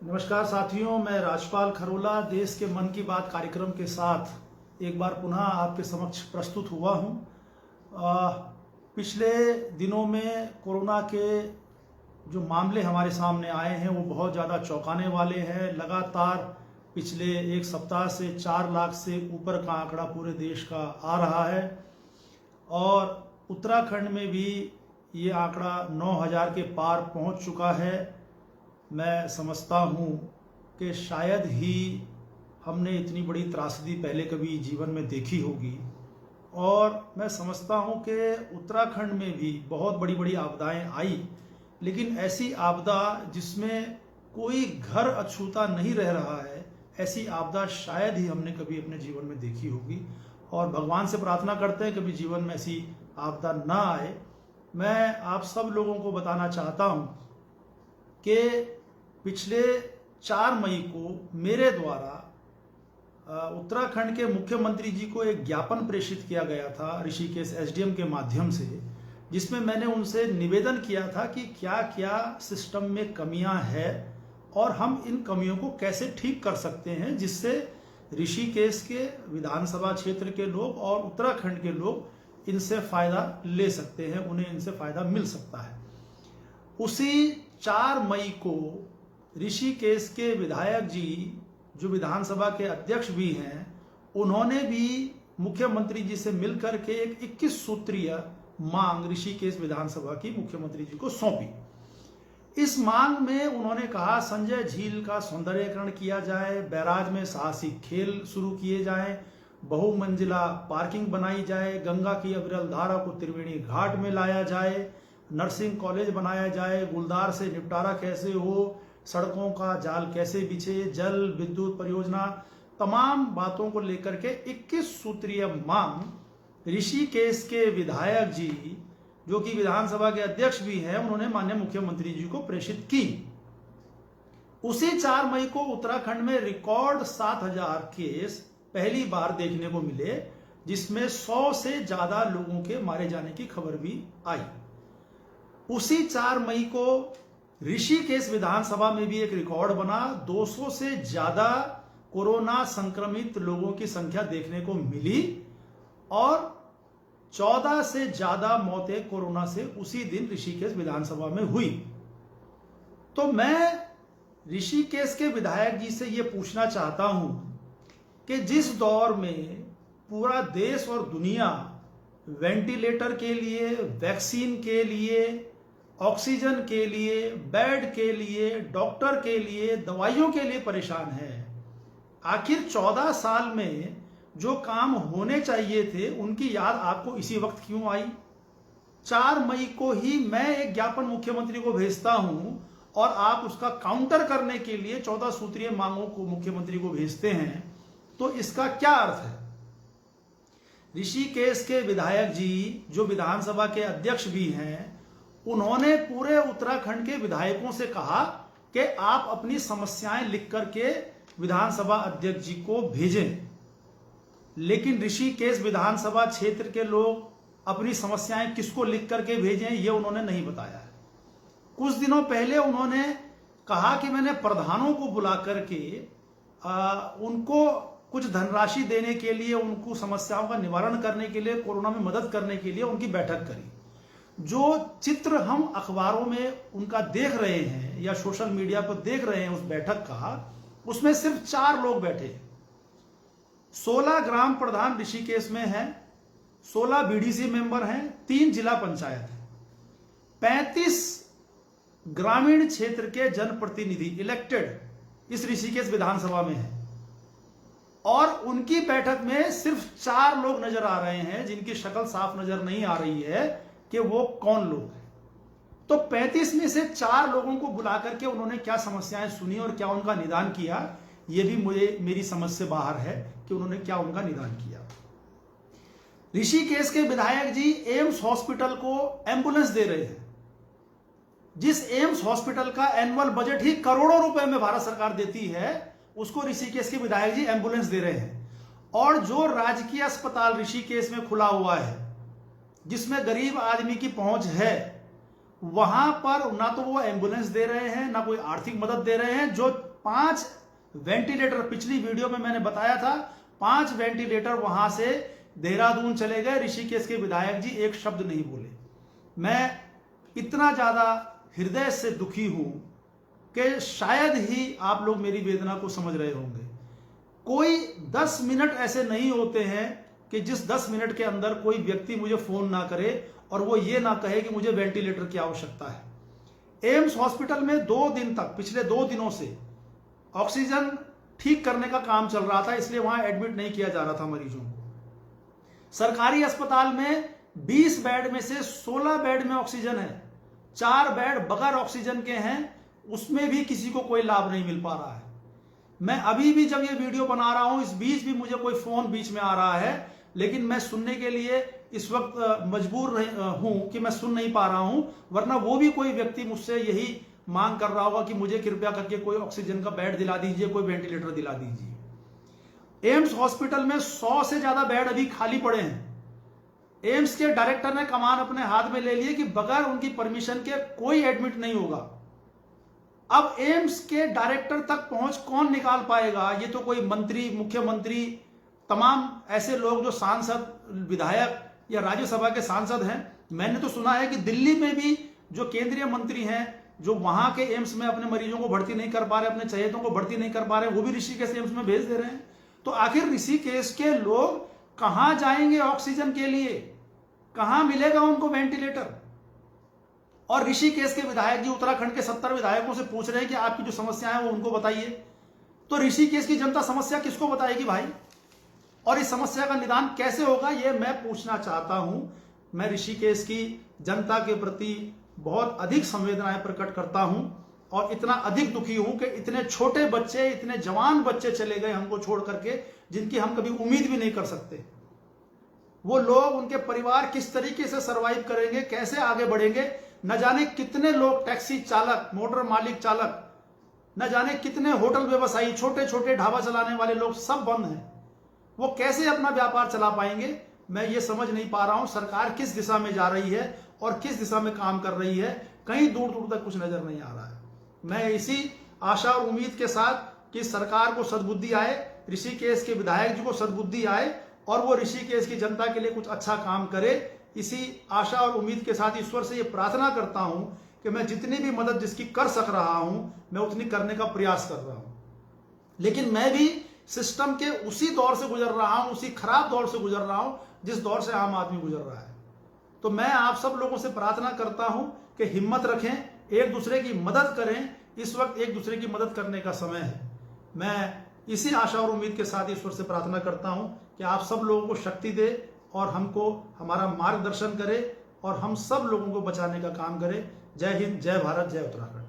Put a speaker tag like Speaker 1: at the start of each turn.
Speaker 1: नमस्कार साथियों, मैं राजपाल खरोला देश के मन की बात कार्यक्रम के साथ एक बार पुनः आपके समक्ष प्रस्तुत हुआ हूं। पिछले दिनों में कोरोना के जो मामले हमारे सामने आए हैं वो बहुत ज़्यादा चौंकाने वाले हैं। लगातार पिछले एक सप्ताह से 4 लाख से ऊपर का आंकड़ा पूरे देश का आ रहा है और उत्तराखंड में भी ये आंकड़ा 9,000 के पार पहुंच चुका है। मैं समझता हूँ कि शायद ही हमने इतनी बड़ी त्रासदी पहले कभी जीवन में देखी होगी और मैं समझता हूँ कि उत्तराखंड में भी बहुत बड़ी बड़ी आपदाएं आई, लेकिन ऐसी आपदा जिसमें कोई घर अछूता नहीं रह रहा है, ऐसी आपदा शायद ही हमने कभी अपने जीवन में देखी होगी और भगवान से प्रार्थना करते हैं कभी जीवन में ऐसी आपदा ना आए। मैं आप सब लोगों को बताना चाहता हूँ कि पिछले 4 मई को मेरे द्वारा उत्तराखंड के मुख्यमंत्री जी को एक ज्ञापन प्रेषित किया गया था ऋषिकेश एसडीएम के माध्यम से, जिसमें मैंने उनसे निवेदन किया था कि क्या क्या सिस्टम में कमियां हैं और हम इन कमियों को कैसे ठीक कर सकते हैं जिससे ऋषिकेश के विधानसभा क्षेत्र के लोग और उत्तराखंड के लोग इनसे फायदा ले सकते हैं, उन्हें इनसे फायदा मिल सकता है। उसी 4 मई को ऋषिकेश के विधायक जी जो विधानसभा के अध्यक्ष भी हैं, उन्होंने भी मुख्यमंत्री जी से मिलकर के एक 21 सूत्रीय मांग ऋषिकेश विधानसभा की मुख्यमंत्री जी को सौंपी। इस मांग में उन्होंने कहा संजय झील का सौंदर्यीकरण किया जाए, बैराज में साहसिक खेल शुरू किए जाएं, बहुमंजिला पार्किंग बनाई जाए, गंगा की अविरल धारा को त्रिवेणी घाट में लाया जाए, नर्सिंग कॉलेज बनाया जाए, गुलदार से निपटारा कैसे हो, सड़कों का जाल कैसे बिछे, जल विद्युत परियोजना, तमाम बातों को लेकर के 21 सूत्रीय मांग ऋषिकेश के विधायक जी जो कि विधानसभा के अध्यक्ष भी हैं, उन्होंने माननीय मुख्यमंत्री जी को प्रेषित की। उसी 4 मई को उत्तराखंड में रिकॉर्ड 7,000 केस पहली बार देखने को मिले, जिसमें 100 से ज्यादा लोगों के मारे जाने की खबर भी आई। उसी 4 मई को ऋषिकेश विधानसभा में भी एक रिकॉर्ड बना, 200 से ज्यादा कोरोना संक्रमित लोगों की संख्या देखने को मिली और 14 से ज्यादा मौतें कोरोना से उसी दिन ऋषिकेश विधानसभा में हुई। तो मैं ऋषिकेश के विधायक जी से यह पूछना चाहता हूं कि जिस दौर में पूरा देश और दुनिया वेंटिलेटर के लिए, वैक्सीन के लिए, ऑक्सीजन के लिए, बेड के लिए, डॉक्टर के लिए, दवाइयों के लिए परेशान है, आखिर 14 साल में जो काम होने चाहिए थे उनकी याद आपको इसी वक्त क्यों आई? 4 मई को ही मैं एक ज्ञापन मुख्यमंत्री को भेजता हूं और आप उसका काउंटर करने के लिए 14 सूत्रीय मांगों को मुख्यमंत्री को भेजते हैं, तो इसका क्या अर्थ है? ऋषिकेश के विधायक जी जो विधानसभा के अध्यक्ष भी हैं, उन्होंने पूरे उत्तराखंड के विधायकों से कहा कि आप अपनी समस्याएं लिख करके विधानसभा अध्यक्ष जी को भेजें, लेकिन ऋषिकेश विधानसभा क्षेत्र के लोग अपनी समस्याएं किसको लिख करके भेजें ये उन्होंने नहीं बताया है। कुछ दिनों पहले उन्होंने कहा कि मैंने प्रधानों को बुला करके उनको कुछ धनराशि देने के लिए, उनको समस्याओं का निवारण करने के लिए, कोरोना में मदद करने के लिए उनकी बैठक करी। जो चित्र हम अखबारों में उनका देख रहे हैं या सोशल मीडिया पर देख रहे हैं उस बैठक का, उसमें सिर्फ 4 लोग बैठे। 16 ग्राम प्रधान ऋषिकेश में हैं, 16 बीडीसी मेंबर हैं, 3 जिला पंचायत हैं, 35 ग्रामीण क्षेत्र के जनप्रतिनिधि इलेक्टेड इस ऋषिकेश विधानसभा में हैं और उनकी बैठक में सिर्फ 4 लोग नजर आ रहे हैं जिनकी शक्ल साफ नजर नहीं आ रही है कि वो कौन लोग हैं। तो 35 में से 4 लोगों को बुला करके उन्होंने क्या समस्याएं सुनी और क्या उनका निदान किया, ये भी मेरी समझ से बाहर है कि उन्होंने क्या उनका निदान किया। ऋषिकेश के विधायक जी एम्स हॉस्पिटल को एम्बुलेंस दे रहे हैं, जिस एम्स हॉस्पिटल का एनुअल बजट ही करोड़ों रुपए में भारत सरकार देती है, उसको ऋषिकेश के विधायक जी एम्बुलेंस दे रहे हैं। और जो राजकीय अस्पताल ऋषिकेश में खुला हुआ है जिसमें गरीब आदमी की पहुंच है, वहां पर ना तो वो एम्बुलेंस दे रहे हैं, ना कोई आर्थिक मदद दे रहे हैं। जो 5 वेंटिलेटर, पिछली वीडियो में मैंने बताया था, 5 वेंटिलेटर वहां से देहरादून चले गए। ऋषिकेश के विधायक जी एक शब्द नहीं बोले। मैं इतना ज्यादा हृदय से दुखी हूं कि शायद ही आप लोग मेरी वेदना को समझ रहे होंगे। कोई 10 मिनट ऐसे नहीं होते हैं कि जिस 10 मिनट के अंदर कोई व्यक्ति मुझे फोन ना करे और वो ये ना कहे कि मुझे वेंटिलेटर की आवश्यकता है। एम्स हॉस्पिटल में 2 दिन तक, पिछले 2 दिनों से ऑक्सीजन ठीक करने का काम चल रहा था, इसलिए वहां एडमिट नहीं किया जा रहा था मरीजों को। सरकारी अस्पताल में 20 बेड में से 16 बेड में ऑक्सीजन है, 4 बेड बगैर ऑक्सीजन के हैं, उसमें भी किसी को कोई लाभ नहीं मिल पा रहा है। मैं अभी भी जब ये वीडियो बना रहा हूं, इस बीच भी मुझे कोई फोन बीच में आ रहा है, लेकिन मैं सुनने के लिए इस वक्त मजबूर हूं कि मैं सुन नहीं पा रहा हूं, वरना वो भी कोई व्यक्ति मुझसे यही मांग कर रहा होगा कि मुझे कृपया करके कोई ऑक्सीजन का बेड दिला दीजिए, कोई वेंटिलेटर दिला दीजिए। एम्स हॉस्पिटल में 100 से ज्यादा बेड अभी खाली पड़े हैं। एम्स के डायरेक्टर ने कमान अपने हाथ में ले लिए कि बगैर उनकी परमिशन के कोई एडमिट नहीं होगा। अब एम्स के डायरेक्टर तक पहुंच कौन निकाल पाएगा? ये तो कोई मंत्री, मुख्यमंत्री, तमाम ऐसे लोग जो सांसद, विधायक या राज्यसभा के सांसद हैं। मैंने तो सुना है कि दिल्ली में भी जो केंद्रीय मंत्री हैं, जो वहां के एम्स में अपने मरीजों को भर्ती नहीं कर पा रहे, अपने चहेतों को भर्ती नहीं कर पा रहे, वो भी ऋषिकेश एम्स में भेज दे रहे हैं। तो आखिर ऋषिकेश के लोग कहां जाएंगे ऑक्सीजन के लिए? कहां मिलेगा उनको वेंटिलेटर? और ऋषिकेश के विधायक जी उत्तराखंड के 70 विधायकों से पूछ रहे हैं कि आपकी जो समस्या है वो उनको बताइए। तो ऋषिकेश की जनता समस्या किसको बताएगी भाई? और इस समस्या का निदान कैसे होगा, ये मैं पूछना चाहता हूं। मैं ऋषिकेश की जनता के प्रति बहुत अधिक संवेदनाएं प्रकट करता हूं और इतना अधिक दुखी हूं कि इतने छोटे बच्चे, इतने जवान बच्चे चले गए हमको छोड़ करके, जिनकी हम कभी उम्मीद भी नहीं कर सकते। वो लोग, उनके परिवार किस तरीके से सरवाइव करेंगे, कैसे आगे बढ़ेंगे? न जाने कितने लोग, टैक्सी चालक, मोटर मालिक चालक, न जाने कितने होटल व्यवसायी, छोटे छोटे ढाबा चलाने वाले लोग सब बंद हैं। वो कैसे अपना व्यापार चला पाएंगे? मैं ये समझ नहीं पा रहा हूं सरकार किस दिशा में जा रही है और किस दिशा में काम कर रही है। कहीं दूर दूर तक कुछ नजर नहीं आ रहा है। मैं इसी आशा और उम्मीद के साथ कि सरकार को सद्बुद्धि आए, ऋषिकेश के विधायक जी को सद्बुद्धि आए और वो ऋषिकेश की जनता के लिए कुछ अच्छा काम करे, इसी आशा और उम्मीद के साथ ईश्वर से ये प्रार्थना करता हूं कि मैं जितनी भी मदद जिसकी कर सक रहा हूं, मैं उतनी करने का प्रयास कर रहा हूं। लेकिन मैं भी सिस्टम के उसी दौर से गुजर रहा हूं, उसी खराब दौर से गुजर रहा हूं जिस दौर से आम आदमी गुजर रहा है। तो मैं आप सब लोगों से प्रार्थना करता हूं कि हिम्मत रखें, एक दूसरे की मदद करें। इस वक्त एक दूसरे की मदद करने का समय है। मैं इसी आशा और उम्मीद के साथ ईश्वर से प्रार्थना करता हूं कि आप सब लोगों को शक्ति दे और हमको हमारा मार्गदर्शन करे और हम सब लोगों को बचाने का काम करे। जय हिंद, जय भारत, जय उत्तराखंड।